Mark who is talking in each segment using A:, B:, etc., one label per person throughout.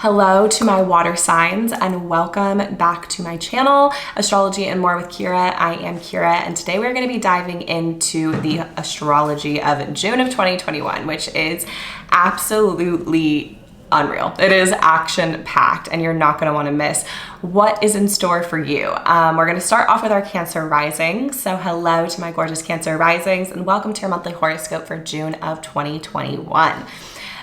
A: Hello to my water signs and welcome back to my channel, Astrology and More with Kira. I am Kira and today we're going to be diving into the astrology of June of 2021, which is absolutely unreal. It is action-packed and you're not going to want to miss what is in store for you. We're going to start off with our Cancer rising. So hello to my gorgeous Cancer risings and welcome to your monthly horoscope for June of 2021.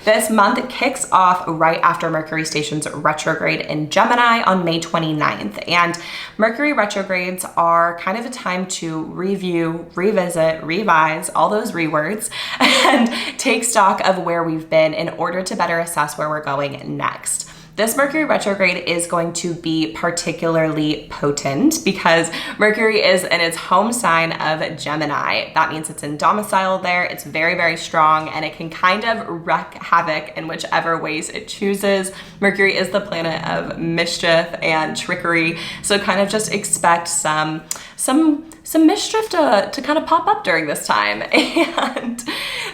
A: This month kicks off right after Mercury stations retrograde in Gemini on May 29th. And Mercury retrogrades are kind of a time to review, revisit, revise, all those rewords, and take stock of where we've been in order to better assess where we're going next. This Mercury retrograde is going to be particularly potent because Mercury is in its home sign of Gemini. That means it's in domicile there. It's very, very strong and it can kind of wreak havoc in whichever ways it chooses. Mercury is the planet of mischief and trickery. So kind of just expect some mischief to kind of pop up during this time. And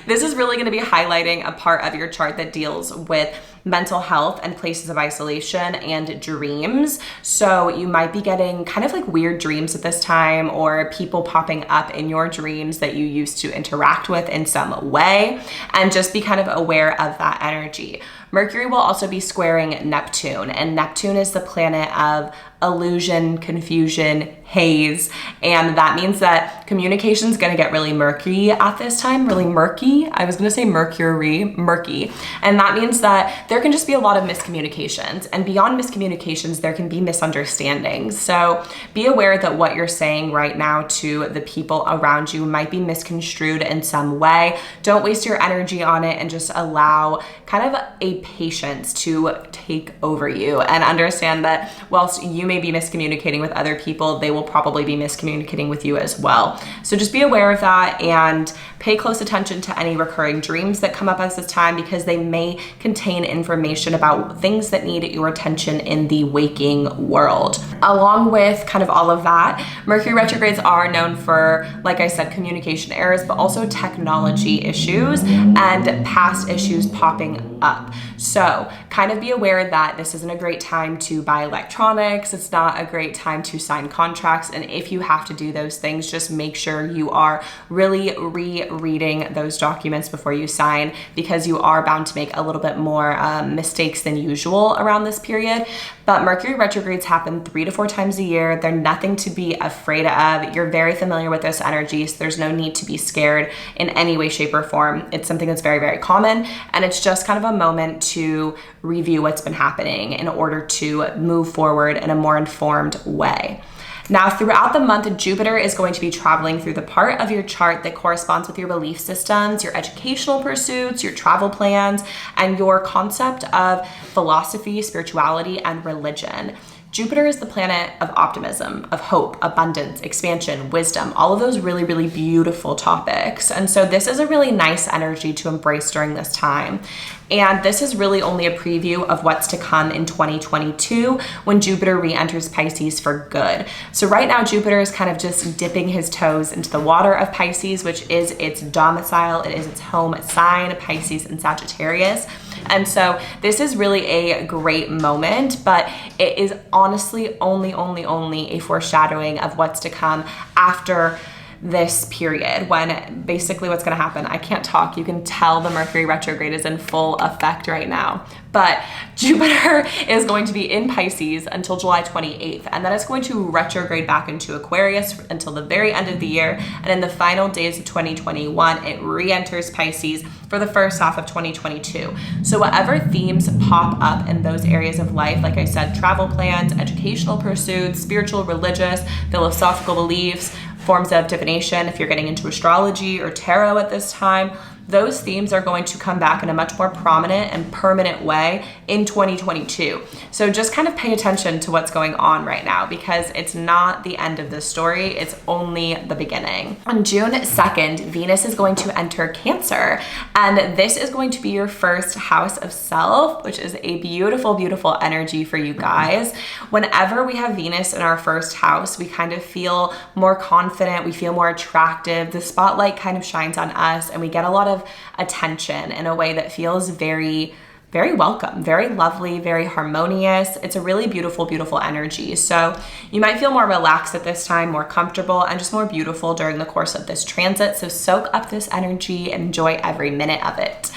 A: this is really going to be highlighting a part of your chart that deals with mental health and places of isolation and dreams. So you might be getting kind of like weird dreams at this time or people popping up in your dreams that you used to interact with in some way, and just be kind of aware of that energy. Mercury will also be squaring Neptune, and Neptune is the planet of illusion, confusion, haze, and that means that communication is going to get really murky at this time, really murky. I was going to say murky, and that means that there can just be a lot of miscommunications, and beyond miscommunications, there can be misunderstandings. So be aware that what you're saying right now to the people around you might be misconstrued in some way. Don't waste your energy on it and just allow kind of a patience to take over you, and understand that whilst you may be miscommunicating with other people, they will probably be miscommunicating with you as well. So just be aware of that and pay close attention to any recurring dreams that come up at this time, because they may contain information about things that need your attention in the waking world. Along with kind of all of that, Mercury retrogrades are known for, like I said, communication errors, but also technology issues and past issues popping up. So kind of be aware that this isn't a great time to buy electronics. It's not a great time to sign contracts. And if you have to do those things, just make sure you are really rereading those documents before you sign, because you are bound to make a little bit more mistakes than usual around this period. But Mercury retrogrades happen 3 to 4 times a year. They're nothing to be afraid of. You're very familiar with this energy, so there's no need to be scared in any way, shape, or form. It's something that's very, very common, and it's just kind of a moment to review what's been happening in order to move forward in a more informed way. Now, throughout the month, Jupiter is going to be traveling through the part of your chart that corresponds with your belief systems, your educational pursuits, your travel plans, and your concept of philosophy, spirituality, and religion. Jupiter is the planet of optimism, of hope, abundance, expansion, wisdom, all of those really, really beautiful topics. And so this is a really nice energy to embrace during this time. And this is really only a preview of what's to come in 2022 when Jupiter re-enters Pisces for good. So right now, Jupiter is kind of just dipping his toes into the water of Pisces, which is its domicile. It is its home sign, Pisces and Sagittarius. And so this is really a great moment, but it is honestly only a foreshadowing of what's to come after this period, when basically what's going to happen, I can't talk, you can tell the Mercury retrograde is in full effect right now, but Jupiter is going to be in Pisces until July 28th, and then it's going to retrograde back into Aquarius until the very end of the year, and in the final days of 2021 it re-enters Pisces for the first half of 2022. So whatever themes pop up in those areas of life, like I said, travel plans, educational pursuits, spiritual, religious, philosophical beliefs, forms of divination, if you're getting into astrology or tarot at this time, those themes are going to come back in a much more prominent and permanent way in 2022. So just kind of pay attention to what's going on right now, because it's not the end of the story, it's only the beginning. On June 2nd, Venus is going to enter Cancer, and this is going to be your first house of self, which is a beautiful, beautiful energy for you guys. Whenever we have Venus in our first house, we kind of feel more confident, we feel more attractive, the spotlight kind of shines on us, and we get a lot of attention in a way that feels very very welcome, very lovely, very harmonious. It's a really beautiful, beautiful energy. So you might feel more relaxed at this time, more comfortable, and just more beautiful during the course of this transit. So soak up this energy and enjoy every minute of it.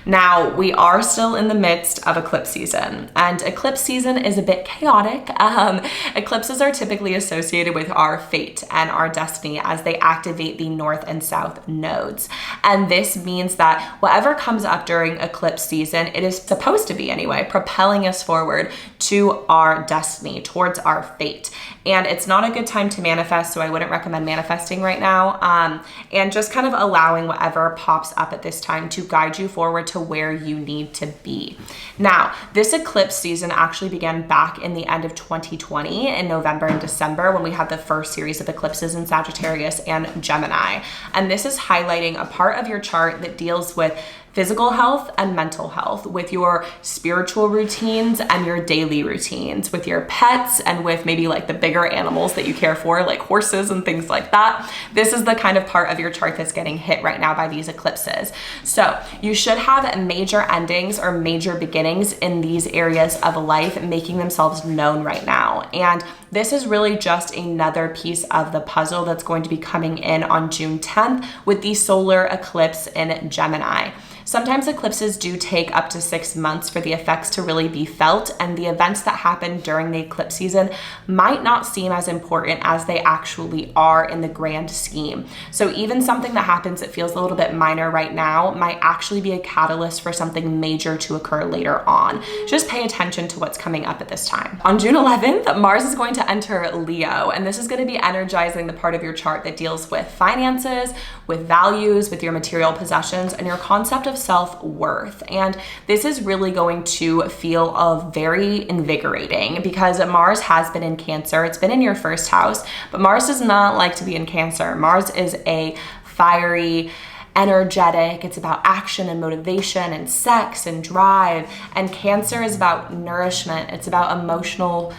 A: Now, we are still in the midst of eclipse season, and eclipse season is a bit chaotic. Eclipses are typically associated with our fate and our destiny as they activate the north and south nodes. And this means that whatever comes up during eclipse season, it is supposed to be anyway, propelling us forward to our destiny, towards our fate. And it's not a good time to manifest, so I wouldn't recommend manifesting right now. And just kind of allowing whatever pops up at this time to guide you forward to where you need to be. Now, this eclipse season actually began back in the end of 2020 in November and December when we had the first series of eclipses in Sagittarius and Gemini. And this is highlighting a part of your chart that deals with physical health and mental health, with your spiritual routines and your daily routines, with your pets and with maybe like the bigger animals that you care for, like horses and things like that. This is the kind of part of your chart that's getting hit right now by these eclipses. So you should have major endings or major beginnings in these areas of life making themselves known right now. And this is really just another piece of the puzzle that's going to be coming in on June 10th with the solar eclipse in Gemini. Sometimes eclipses do take up to 6 months for the effects to really be felt, and the events that happen during the eclipse season might not seem as important as they actually are in the grand scheme. So even something that happens that feels a little bit minor right now might actually be a catalyst for something major to occur later on. Just pay attention to what's coming up at this time. On June 11th, Mars is going to enter Leo, and this is going to be energizing the part of your chart that deals with finances, with values, with your material possessions, and your concept of self-worth. And this is really going to feel very invigorating because Mars has been in Cancer. It's been in your first house, but Mars does not like to be in Cancer. Mars is a fiery, energetic, it's about action and motivation and sex and drive. And Cancer is about nourishment. It's about emotional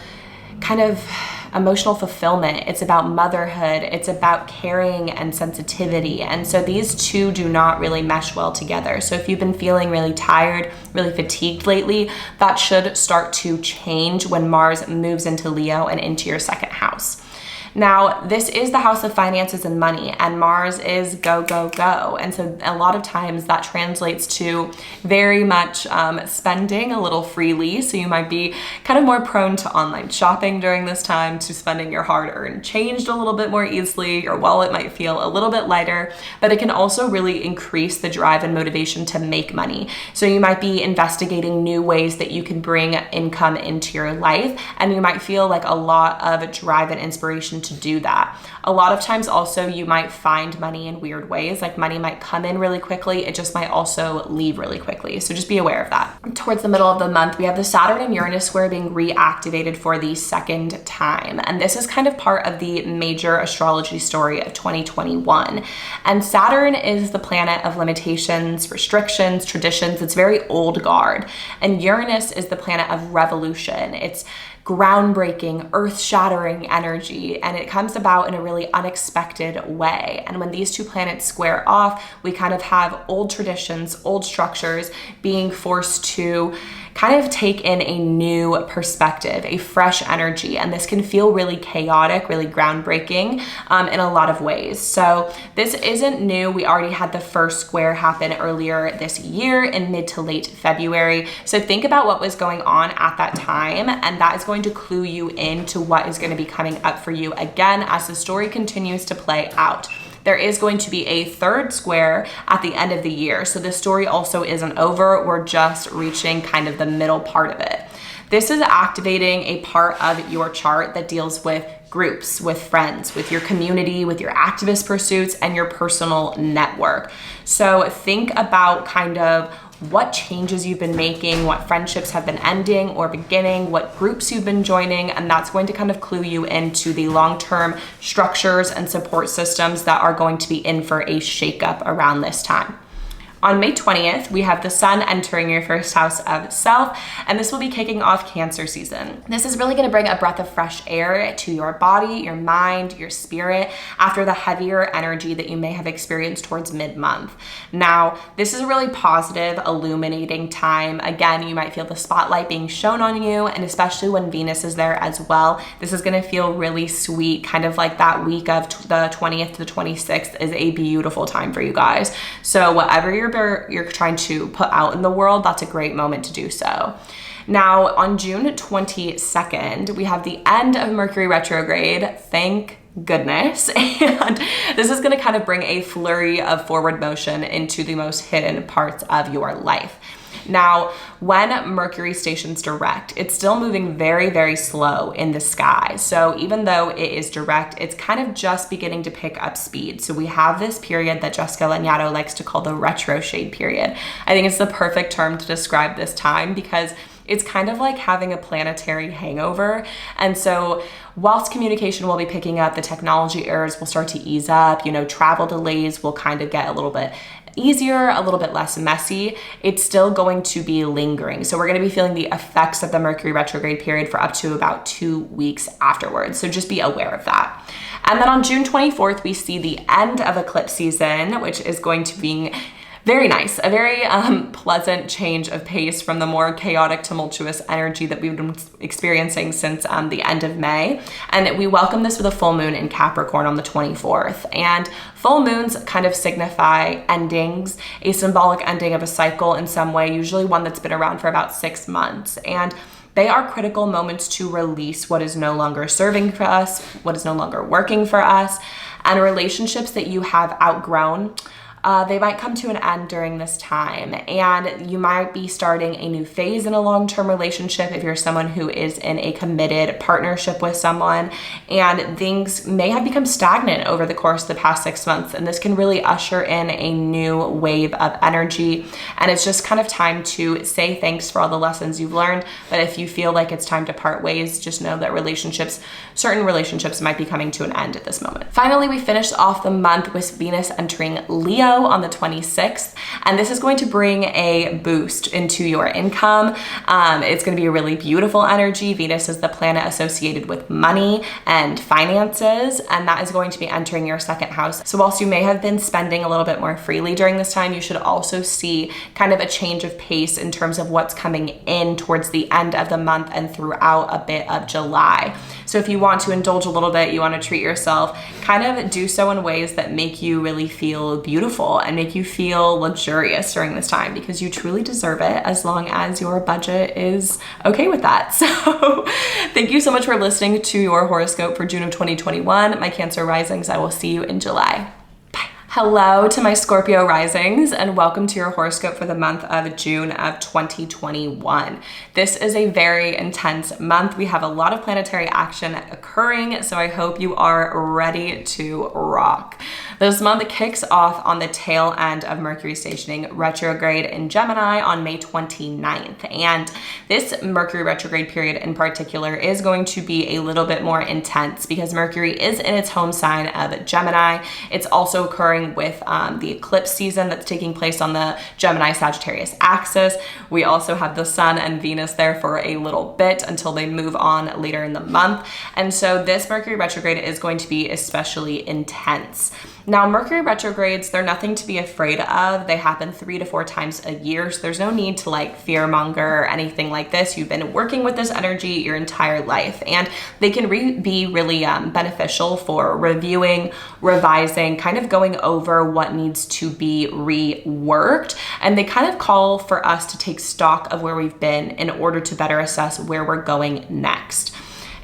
A: fulfillment. It's about motherhood. It's about caring and sensitivity. And so these two do not really mesh well together. So if you've been feeling really tired, really fatigued lately, that should start to change when Mars moves into Leo and into your second house. Now, this is the house of finances and money, and Mars is go, go, go. And so a lot of times that translates to very much spending a little freely. So you might be kind of more prone to online shopping during this time, to spending your hard-earned change a little bit more easily. Your wallet might feel a little bit lighter, but it can also really increase the drive and motivation to make money. So you might be investigating new ways that you can bring income into your life, and you might feel like a lot of drive and inspiration to do that. A lot of times also you might find money in weird ways, like money might come in really quickly, it just might also leave really quickly. So just be aware of that. Towards the middle of the month, we have the Saturn and Uranus square being reactivated for the second time. And this is kind of part of the major astrology story of 2021. And Saturn is the planet of limitations, restrictions, traditions. It's very old guard. And Uranus is the planet of revolution. It's groundbreaking, earth-shattering energy, and it comes about in a really unexpected way. And when these two planets square off, we kind of have old traditions, old structures being forced to kind of take in a new perspective, a fresh energy. And this can feel really chaotic, really groundbreaking in a lot of ways. So this isn't new. We already had the first square happen earlier this year in mid to late February. So think about what was going on at that time, and that is going to clue you into what is going to be coming up for you again as the story continues to play out. There is going to be a third square at the end of the year. So the story also isn't over. We're just reaching kind of the middle part of it. This is activating a part of your chart that deals with groups, with friends, with your community, with your activist pursuits, and your personal network. So think about kind of what changes you've been making, what friendships have been ending or beginning, what groups you've been joining, and that's going to kind of clue you into the long-term structures and support systems that are going to be in for a shakeup around this time. On May 20th, we have the sun entering your first house of self, and this will be kicking off Cancer season. This is really going to bring a breath of fresh air to your body, your mind, your spirit after the heavier energy that you may have experienced towards mid-month. Now, this is a really positive, illuminating time. Again, you might feel the spotlight being shown on you, and especially when Venus is there as well, this is going to feel really sweet, kind of like that week of the 20th to the 26th is a beautiful time for you guys. So whatever you're trying to put out in the world, that's a great moment to do so. Now, on June 22nd, we have the end of Mercury retrograde. Thank goodness. And this is going to kind of bring a flurry of forward motion into the most hidden parts of your life. Now, when Mercury stations direct, it's still moving very, very slow in the sky. So even though it is direct, it's kind of just beginning to pick up speed. So we have this period that Jessica Lanyadoo likes to call the retro shade period. I think it's the perfect term to describe this time because it's kind of like having a planetary hangover. And so whilst communication will be picking up, the technology errors will start to ease up, travel delays will kind of get a little bit easier, a little bit less messy, it's still going to be lingering. So we're going to be feeling the effects of the Mercury retrograde period for up to about 2 weeks afterwards. So just be aware of that. And then on June 24th, we see the end of eclipse season, which is going to be very nice, a very pleasant change of pace from the more chaotic, tumultuous energy that we've been experiencing since the end of May. And we welcome this with a full moon in Capricorn on the 24th. And full moons kind of signify endings, a symbolic ending of a cycle in some way, usually one that's been around for about 6 months. And they are critical moments to release what is no longer serving for us, what is no longer working for us, and relationships that you have outgrown. They might come to an end during this time, and you might be starting a new phase in a long-term relationship if you're someone who is in a committed partnership with someone, and things may have become stagnant over the course of the past 6 months, and this can really usher in a new wave of energy, and it's just kind of time to say thanks for all the lessons you've learned. But if you feel like it's time to part ways, just know that certain relationships might be coming to an end at this moment. Finally, we finished off the month with Venus entering Leo on the 26th, and this is going to bring a boost into your income. It's going to be a really beautiful energy. Venus is the planet associated with money and finances, and that is going to be entering your second house. So whilst you may have been spending a little bit more freely during this time, you should also see kind of a change of pace in terms of what's coming in towards the end of the month and throughout a bit of July. So if you want to indulge a little bit, you want to treat yourself, kind of do so in ways that make you really feel beautiful and make you feel luxurious during this time, because you truly deserve it as long as your budget is okay with that. So thank you so much for listening to your horoscope for June of 2021. My Cancer risings, I will see you in July. Hello to my Scorpio risings, and welcome to your horoscope for the month of June of 2021. This is a very intense month. We have a lot of planetary action occurring, so I hope you are ready to rock. This month kicks off on the tail end of Mercury stationing retrograde in Gemini on May 29th. And this Mercury retrograde period in particular is going to be a little bit more intense because Mercury is in its home sign of Gemini. It's also occurring with the eclipse season that's taking place on the Gemini-Sagittarius axis. We also have the sun and Venus there for a little bit until they move on later in the month. And so this Mercury retrograde is going to be especially intense. Now, Mercury retrogrades, they're nothing to be afraid of. They happen 3 to 4 times a year, so there's no need to fear monger or anything like this. You've been working with this energy your entire life, and they can be really beneficial for reviewing, revising, kind of going over what needs to be reworked. And they kind of call for us to take stock of where we've been in order to better assess where we're going next.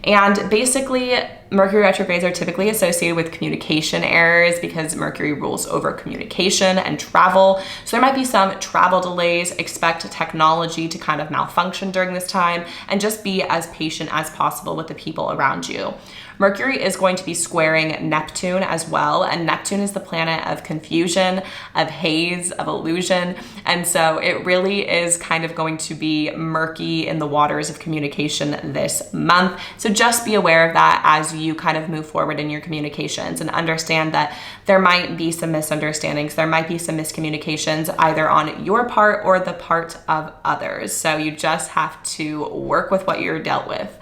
A: And basically, Mercury retrogrades are typically associated with communication errors because Mercury rules over communication and travel. So there might be some travel delays. Expect technology to kind of malfunction during this time, and just be as patient as possible with the people around you. Mercury is going to be squaring Neptune as well, and Neptune is the planet of confusion, of haze, of illusion, and so it really is kind of going to be murky in the waters of communication this month. So just be aware of that as you kind of move forward in your communications, and understand that there might be some misunderstandings. There might be some miscommunications either on your part or the part of others. So you just have to work with what you're dealt with.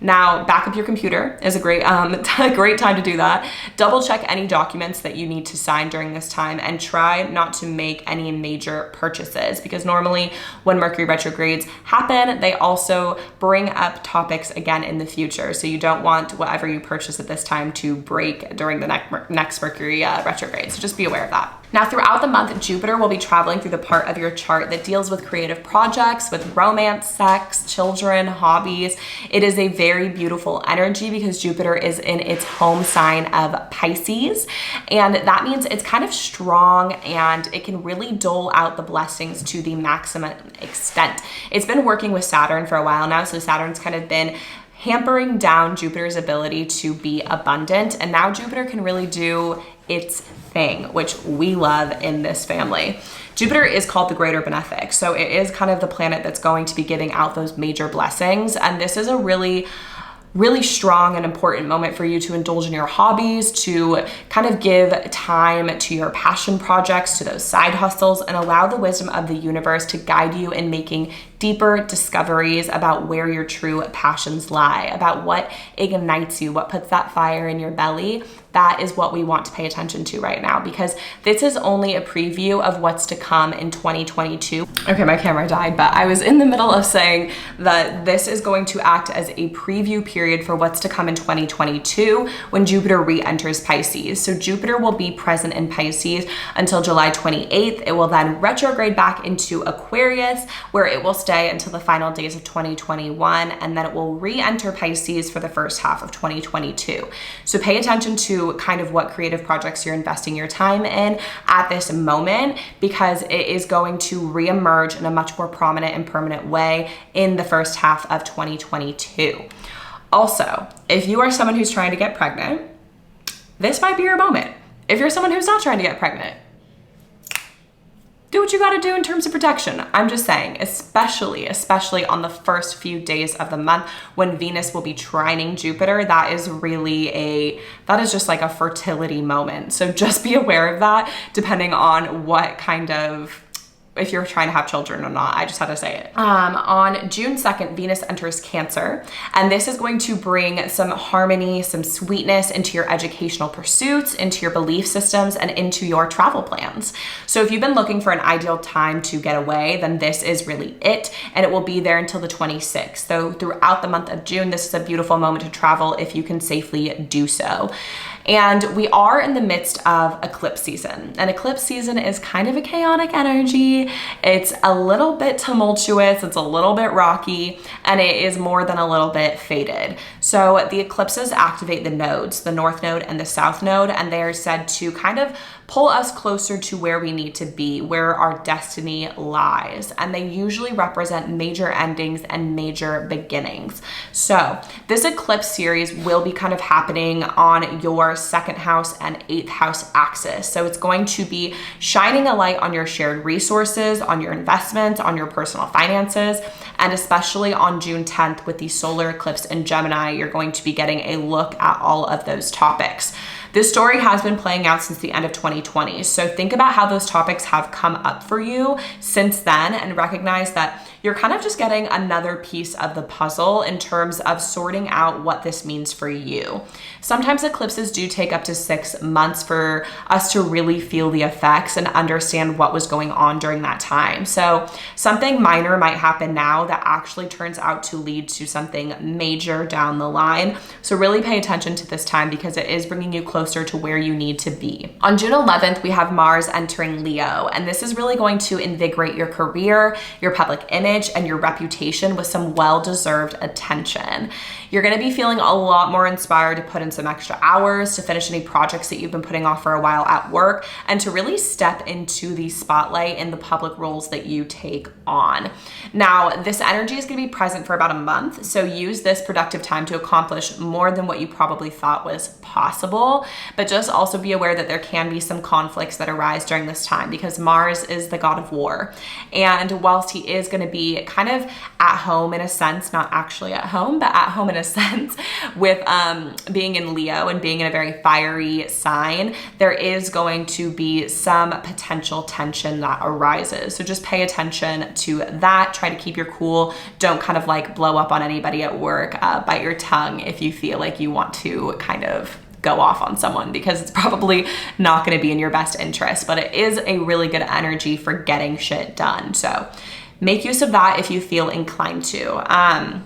A: Now, back up your computer is a great time to do that. Double check any documents that you need to sign during this time, and try not to make any major purchases, because normally when Mercury retrogrades happen, they also bring up topics again in the future. So you don't want whatever you purchase at this time to break during the next Mercury retrograde. So just be aware of that. Now, throughout the month, Jupiter will be traveling through the part of your chart that deals with creative projects, with romance, sex, children, hobbies. It is a very beautiful energy because Jupiter is in its home sign of Pisces. And that means it's kind of strong, and it can really dole out the blessings to the maximum extent. It's been working with Saturn for a while now. So Saturn's kind of been hampering down Jupiter's ability to be abundant. And now Jupiter can really do its thing, which we love in this family. Jupiter is called the greater benefic. So it is kind of the planet that's going to be giving out those major blessings. And this is a really strong and important moment for you to indulge in your hobbies, to kind of give time to your passion projects, to those side hustles, and allow the wisdom of the universe to guide you in making deeper discoveries about where your true passions lie, about what ignites you, what puts that fire in your belly. That is what we want to pay attention to right now, because this is only a preview of what's to come in 2022. Okay, my camera died, but I was in the middle of saying that this is going to act as a preview period for what's to come in 2022 when Jupiter re-enters Pisces. So Jupiter will be present in Pisces until July 28th. It will then retrograde back into Aquarius, where it will stay until the final days of 2021, and then it will re-enter Pisces for the first half of 2022. So pay attention to kind of what creative projects you're investing your time in at this moment, because it is going to reemerge in a much more prominent and permanent way in the first half of 2022. Also, if you are someone who's trying to get pregnant, this might be your moment. If you're someone who's not trying to get pregnant, do what you got to do in terms of protection. I'm just saying, especially on the first few days of the month when Venus will be trining Jupiter, that is just like a fertility moment. So just be aware of that, depending on what kind of, if you're trying to have children or not. I just had to say it. On June 2nd, Venus enters Cancer, and this is going to bring some harmony, some sweetness into your educational pursuits, into your belief systems, and into your travel plans. So if you've been looking for an ideal time to get away, then this is really it, and it will be there until the 26th. So throughout the month of June, this is a beautiful moment to travel if you can safely do so. And we are in the midst of eclipse season. And eclipse season is kind of a chaotic energy. It's a little bit tumultuous, it's a little bit rocky, and it is more than a little bit fated. So the eclipses activate the nodes, the north node and the south node, and they are said to kind of pull us closer to where we need to be, where our destiny lies. And they usually represent major endings and major beginnings. So this eclipse series will be kind of happening on your second house and eighth house axis. So it's going to be shining a light on your shared resources, on your investments, on your personal finances, and especially on June 10th with the solar eclipse in Gemini, you're going to be getting a look at all of those topics. This story has been playing out since the end of 2020. So think about how those topics have come up for you since then, and recognize that you're kind of just getting another piece of the puzzle in terms of sorting out what this means for you. Sometimes eclipses do take up to 6 months for us to really feel the effects and understand what was going on during that time. So something minor might happen now that actually turns out to lead to something major down the line. So really pay attention to this time, because it is bringing you closer to where you need to be. On June 11th, we have Mars entering Leo, and this is really going to invigorate your career, your public image, and your reputation with some well-deserved attention. You're going to be feeling a lot more inspired to put in some extra hours, to finish any projects that you've been putting off for a while at work, and to really step into the spotlight in the public roles that you take on. Now, this energy is going to be present for about a month, so use this productive time to accomplish more than what you probably thought was possible. but just also be aware that there can be some conflicts that arise during this time because Mars is the god of war. And whilst he is going to be kind of at home in a sense, not actually at home, but at home in a sense with being in Leo and being in a very fiery sign, there is going to be some potential tension that arises. So just pay attention to that. Try to keep your cool. Don't kind of like blow up on anybody at work. Bite your tongue if you feel like you want to kind of go off on someone, because it's probably not going to be in your best interest, but it is a really good energy for getting shit done. So make use of that if you feel inclined to.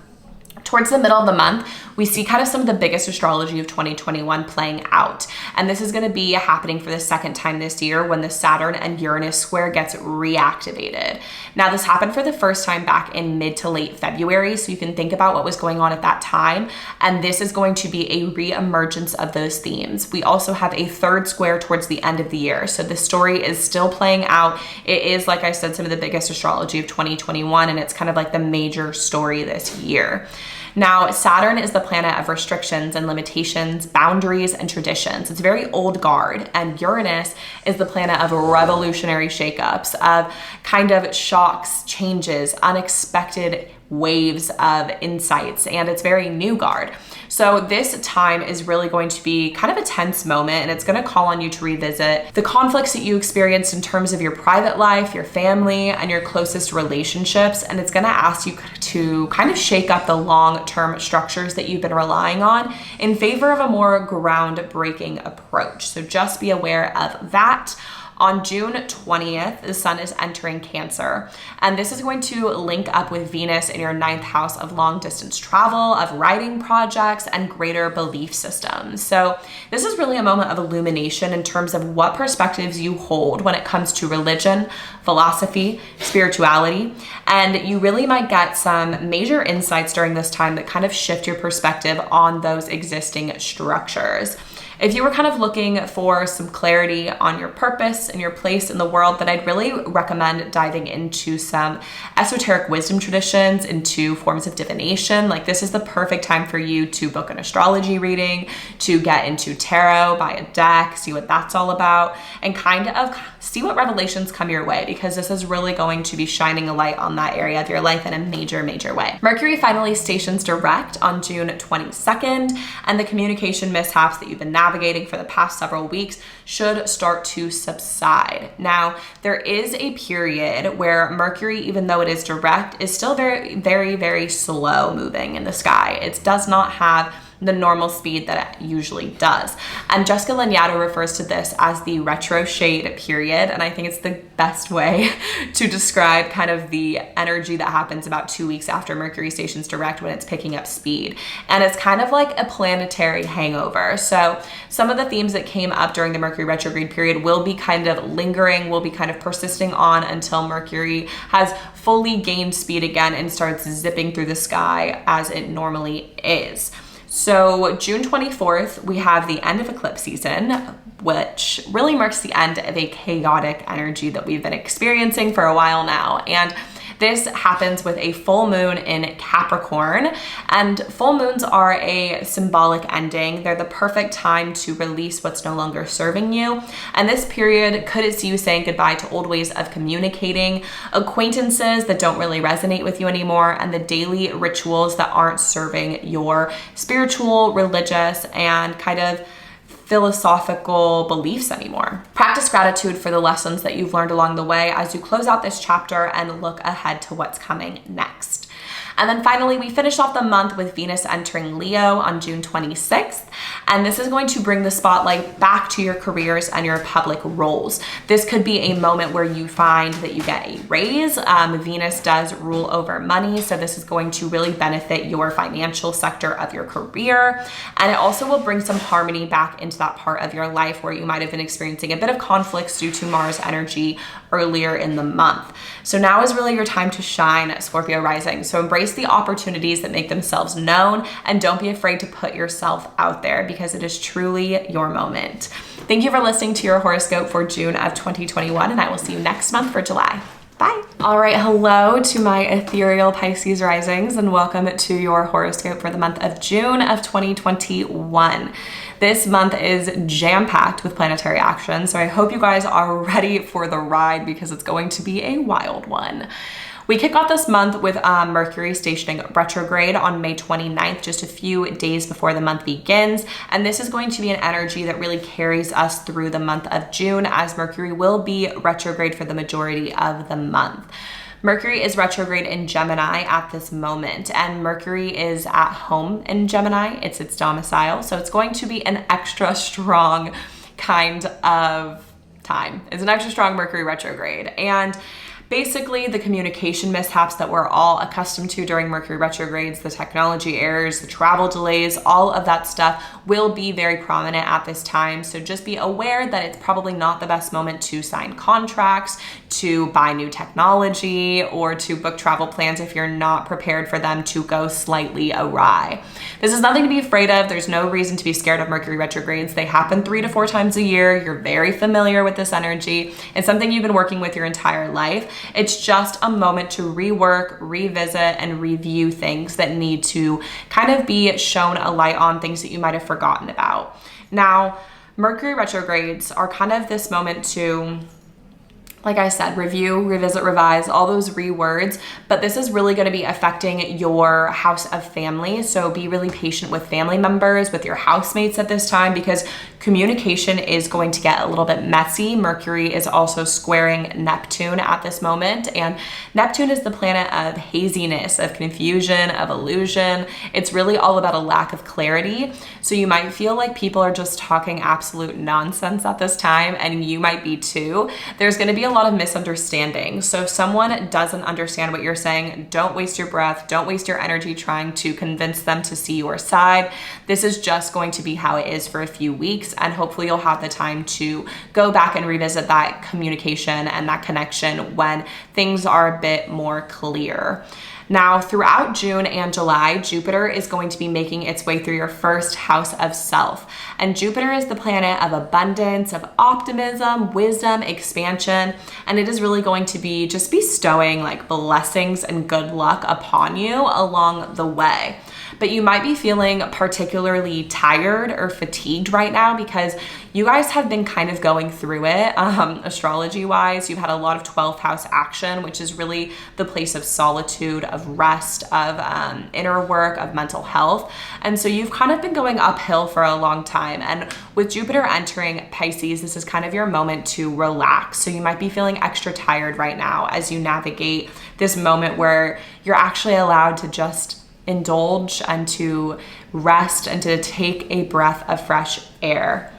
A: Towards the middle of the month, we see kind of some of the biggest astrology of 2021 playing out. And this is going to be happening for the second time this year when the Saturn and Uranus square gets reactivated. Now, this happened for the first time back in mid to late February, so you can think about what was going on at that time. And this is going to be a re-emergence of those themes. We also have a third square towards the end of the year. So the story is still playing out. It is, like I said, some of the biggest astrology of 2021, and it's kind of like the major story this year. Now, Saturn is the planet of restrictions and limitations, boundaries, and traditions. It's very old guard. And Uranus is the planet of revolutionary shakeups, of kind of shocks, changes, unexpected waves of insights, and it's very new guard. So this time is really going to be kind of a tense moment, and it's going to call on you to revisit the conflicts that you experienced in terms of your private life, your family, and your closest relationships. And it's going to ask you to kind of shake up the long-term structures that you've been relying on in favor of a more groundbreaking approach. So just be aware of that. On June 20th, the sun is entering Cancer, and this is going to link up with Venus in your 9th house of long distance travel, of writing projects, and greater belief systems. So this is really a moment of illumination in terms of what perspectives you hold when it comes to religion, philosophy, spirituality, and you really might get some major insights during this time that kind of shift your perspective on those existing structures. If you were kind of looking for some clarity on your purpose and your place in the world, then I'd really recommend diving into some esoteric wisdom traditions, into forms of divination. Like, this is the perfect time for you to book an astrology reading, to get into tarot, buy a deck, see what that's all about, and kind of see what revelations come your way, because this is really going to be shining a light on that area of your life in a major, major way. Mercury finally stations direct on June 22nd, and the communication mishaps that you've been navigating for the past several weeks should start to subside. Now, there is a period where Mercury, even though it is direct, is still very, very, very slow moving in the sky. It does not have the normal speed that it usually does. And Jessica Lanyadoo refers to this as the retrograde period, and I think it's the best way to describe kind of the energy that happens about 2 weeks after Mercury stations direct when it's picking up speed. And it's kind of like a planetary hangover. So some of the themes that came up during the Mercury retrograde period will be kind of lingering, will be kind of persisting on until Mercury has fully gained speed again and starts zipping through the sky as it normally is. So June 24th, we have the end of eclipse season, which really marks the end of a chaotic energy that we've been experiencing for a while now. And this happens with a full moon in Capricorn, and full moons are a symbolic ending. They're the perfect time to release what's no longer serving you. And this period could see you saying goodbye to old ways of communicating, acquaintances that don't really resonate with you anymore, and the daily rituals that aren't serving your spiritual, religious, and kind of philosophical beliefs anymore. Practice gratitude for the lessons that you've learned along the way as you close out this chapter and look ahead to what's coming next. And then finally, we finish off the month with Venus entering Leo on June 26th. And this is going to bring the spotlight back to your careers and your public roles. This could be a moment where you find that you get a raise. Venus does rule over money, so this is going to really benefit your financial sector of your career. And it also will bring some harmony back into that part of your life where you might have been experiencing a bit of conflicts due to Mars energy earlier in the month. So now is really your time to shine, Scorpio rising. So embrace the opportunities that make themselves known, and don't be afraid to put yourself out there, because it is truly your moment. Thank you for listening to your horoscope for June of 2021, and I will see you next month for July. Bye. Bye. All right, hello to my ethereal Pisces risings and welcome to your horoscope for the month of June of 2021. This month is jam-packed with planetary action, so I hope you guys are ready for the ride because it's going to be a wild one. We kick off this month with Mercury stationing retrograde on May 29th, just a few days before the month begins. And this is going to be an energy that really carries us through the month of June, as Mercury will be retrograde for the majority of the month. Mercury is retrograde in Gemini at this moment, and Mercury is at home in Gemini. It's its domicile, so it's going to be an extra strong kind of time. It's an extra strong Mercury retrograde. And basically, the communication mishaps that we're all accustomed to during Mercury retrogrades, the technology errors, the travel delays, all of that stuff will be very prominent at this time. So just be aware that it's probably not the best moment to sign contracts, to buy new technology, or to book travel plans if you're not prepared for them to go slightly awry. This is nothing to be afraid of. There's no reason to be scared of Mercury retrogrades. They happen 3 to 4 times a year. You're very familiar with this energy. It's something you've been working with your entire life. It's just a moment to rework, revisit, and review things that need to kind of be shown a light on, things that you might have forgotten about. Now, Mercury retrogrades are kind of this moment to, like I said, review, revisit, revise, all those rewords, but this is really going to be affecting your house of family. So be really patient with family members, with your housemates at this time, because communication is going to get a little bit messy. Mercury is also squaring Neptune at this moment, and Neptune is the planet of haziness, of confusion, of illusion. It's really all about a lack of clarity. So you might feel like people are just talking absolute nonsense at this time, and you might be too. There's going to be a lot of misunderstanding. So if someone doesn't understand what you're saying, don't waste your breath, don't waste your energy trying to convince them to see your side. This is just going to be how it is for a few weeks, and hopefully you'll have the time to go back and revisit that communication and that connection when things are a bit more clear. Now, throughout June and July, Jupiter is going to be making its way through your first house of self. And Jupiter is the planet of abundance, of optimism, wisdom, expansion, and it is really going to be just bestowing like blessings and good luck upon you along the way. But you might be feeling particularly tired or fatigued right now because you guys have been kind of going through it. Astrology wise, you've had a lot of 12th house action, which is really the place of solitude, of rest, of inner work, of mental health. And so you've kind of been going uphill for a long time. And with Jupiter entering Pisces, this is kind of your moment to relax. So you might be feeling extra tired right now as you navigate this moment where you're actually allowed to just indulge and to rest and to take a breath of fresh air.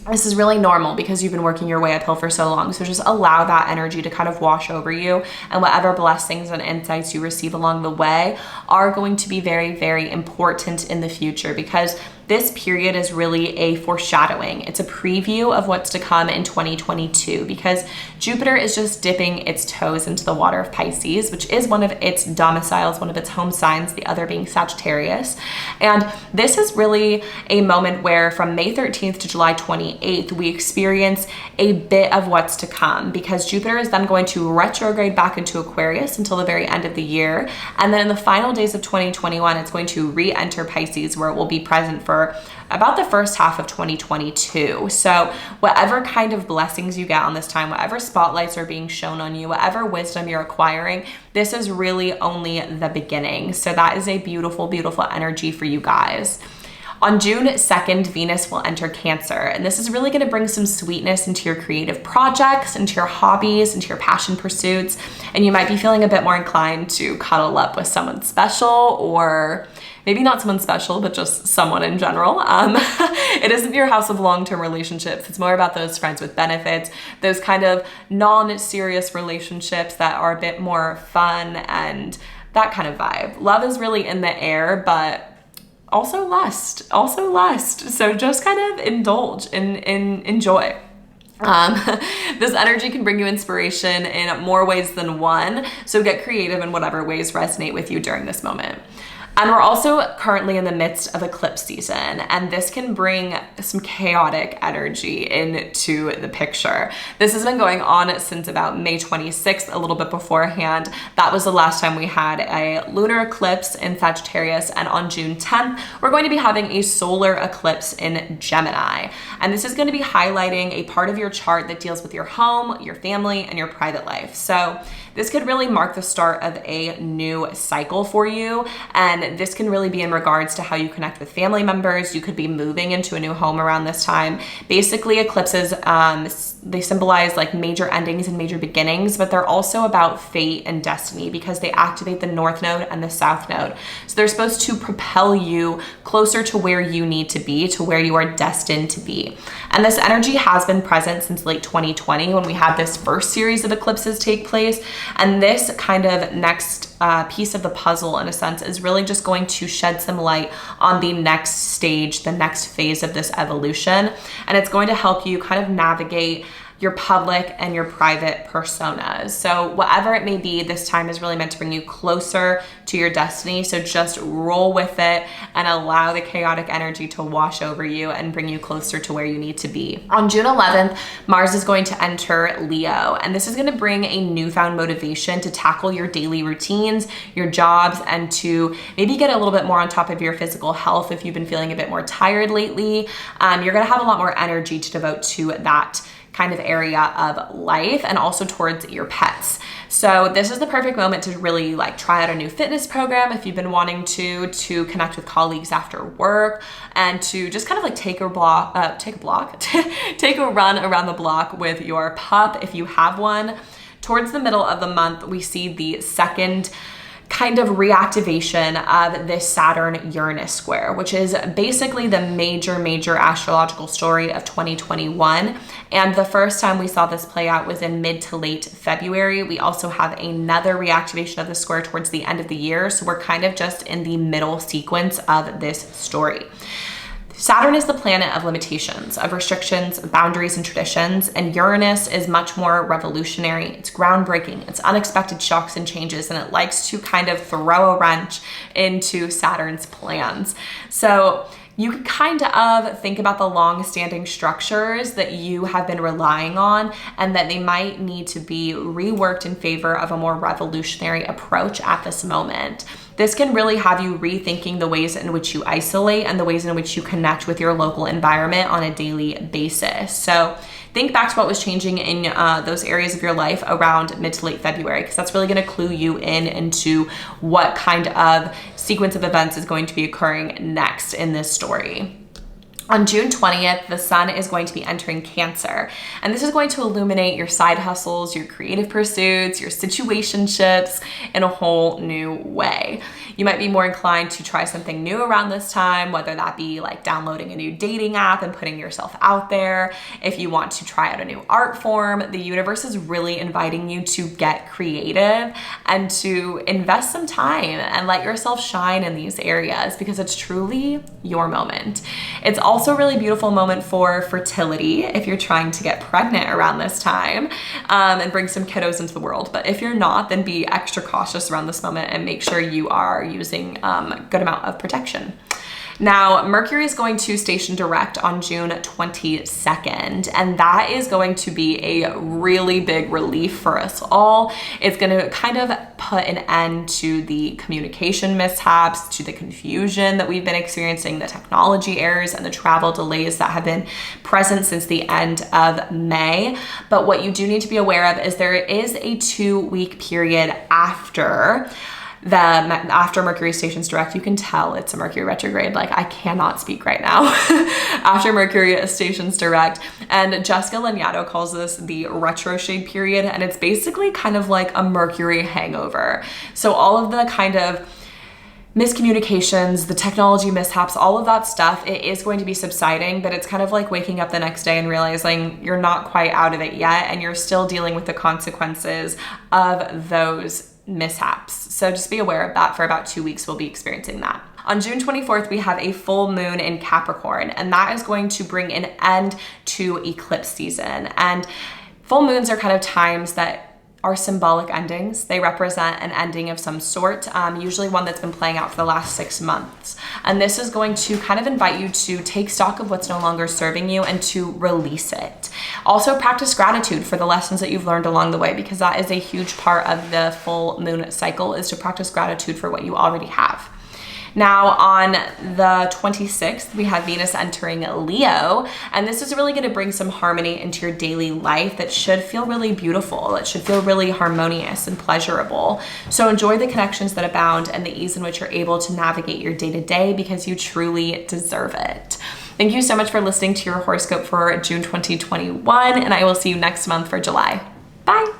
A: This is really normal because you've been working your way uphill for so long. So just allow that energy to kind of wash over you, and whatever blessings and insights you receive along the way are going to be very, very important in the future, because this period is really a foreshadowing. It's a preview of what's to come in 2022, because Jupiter is just dipping its toes into the water of Pisces, which is one of its domiciles, one of its home signs, the other being Sagittarius. And this is really a moment where from May 13th to July 28th, we experience a bit of what's to come, because Jupiter is then going to retrograde back into Aquarius until the very end of the year. And then in the final days of 2021, it's going to re-enter Pisces, where it will be present for about the first half of 2022. So whatever kind of blessings you get on this time, whatever spotlights are being shown on you, whatever wisdom you're acquiring, this is really only the beginning. So that is a beautiful, beautiful energy for you guys. On June 2nd, Venus will enter Cancer, and this is really going to bring some sweetness into your creative projects, into your hobbies, into your passion pursuits, and you might be feeling a bit more inclined to cuddle up with someone special, or maybe not someone special, but just someone in general. It isn't your house of long-term relationships. It's more about those friends with benefits, those kind of non-serious relationships that are a bit more fun and that kind of vibe. Love is really in the air, but also lust. So just kind of indulge and enjoy. This energy can bring you inspiration in more ways than one, so get creative in whatever ways resonate with you during this moment. And we're also currently in the midst of eclipse season, and this can bring some chaotic energy into the picture. This has been going on since about May 26th, a little bit beforehand. That was the last time we had a lunar eclipse in Sagittarius, and on June 10th, we're going to be having a solar eclipse in Gemini. And this is going to be highlighting a part of your chart that deals with your home, your family, and your private life. So this could really mark the start of a new cycle for you, and this can really be in regards to how you connect with family members. You could be moving into a new home around this time. Basically, eclipses, they symbolize like major endings and major beginnings, but they're also about fate and destiny because they activate the North Node and the South Node. So they're supposed to propel you closer to where you need to be, to where you are destined to be. And this energy has been present since late 2020 when we had this first series of eclipses take place. And this kind of next piece of the puzzle, in a sense, is really just going to shed some light on the next stage, the next phase of this evolution. And it's going to help you kind of navigate your public and your private personas. So whatever it may be, this time is really meant to bring you closer to your destiny. So just roll with it and allow the chaotic energy to wash over you and bring you closer to where you need to be. On June 11th, Mars is going to enter Leo, and this is going to bring a newfound motivation to tackle your daily routines, your jobs, and to maybe get a little bit more on top of your physical health. If you've been feeling a bit more tired lately, you're going to have a lot more energy to devote to that kind of area of life, and also towards your pets. So this is the perfect moment to really like try out a new fitness program if you've been wanting to connect with colleagues after work, and to just kind of like take a run around the block with your pup if you have one. Towards the middle of the month, we see the second kind of reactivation of this Saturn-Uranus square, which is basically the major astrological story of 2021. And the first time we saw this play out was in mid to late February. We also have another reactivation of the square towards the end of the year. So we're kind of just in the middle sequence of this story. Saturn is the planet of limitations, of restrictions, boundaries, and traditions, and Uranus is much more revolutionary. It's groundbreaking, it's unexpected shocks and changes, and it likes to kind of throw a wrench into Saturn's plans. So you can kind of think about the long-standing structures that you have been relying on, and that they might need to be reworked in favor of a more revolutionary approach at this moment. This can really have you rethinking the ways in which you isolate and the ways in which you connect with your local environment on a daily basis. So think back to what was changing in those areas of your life around mid to late February, because that's really going to clue you into what kind of sequence of events is going to be occurring next in this story. On June 20th, the sun is going to be entering Cancer, and this is going to illuminate your side hustles, your creative pursuits, your situationships in a whole new way. You might be more inclined to try something new around this time, whether that be like downloading a new dating app and putting yourself out there. If you want to try out a new art form, the universe is really inviting you to get creative and to invest some time and let yourself shine in these areas, because it's truly your moment. It's also a really beautiful moment for fertility if you're trying to get pregnant around this time and bring some kiddos into the world. But if you're not, then be extra cautious around this moment and make sure you are using a good amount of protection. Now, Mercury is going to station direct on June 22nd, and that is going to be a really big relief for us all. It's going to kind of put an end to the communication mishaps, to the confusion that we've been experiencing, the technology errors, and the travel delays that have been present since the end of May. But what you do need to be aware of is there is a 2-week period after Mercury stations direct. You can tell it's a Mercury retrograde. Like, I cannot speak right now. After Mercury stations direct, and Jessica Lanyadoo calls this the retro shade period, and it's basically kind of like a Mercury hangover. So all of the kind of miscommunications, the technology mishaps, all of that stuff, it is going to be subsiding, but it's kind of like waking up the next day and realizing you're not quite out of it yet, and you're still dealing with the consequences of those mishaps. So just be aware of that. For about 2 weeks, we'll be experiencing that. On June 24th, we have a full moon in Capricorn, and that is going to bring an end to eclipse season. And full moons are kind of times that are symbolic endings. They represent an ending of some sort, usually one that's been playing out for the last 6 months. And this is going to kind of invite you to take stock of what's no longer serving you and to release it. Also practice gratitude for the lessons that you've learned along the way, because that is a huge part of the full moon cycle, is to practice gratitude for what you already have. Now on the 26th, we have Venus entering Leo, and this is really going to bring some harmony into your daily life that should feel really beautiful. It should feel really harmonious and pleasurable. So enjoy the connections that abound and the ease in which you're able to navigate your day-to-day, because you truly deserve it. Thank you so much for listening to your horoscope for June 2021, and I will see you next month for July. Bye.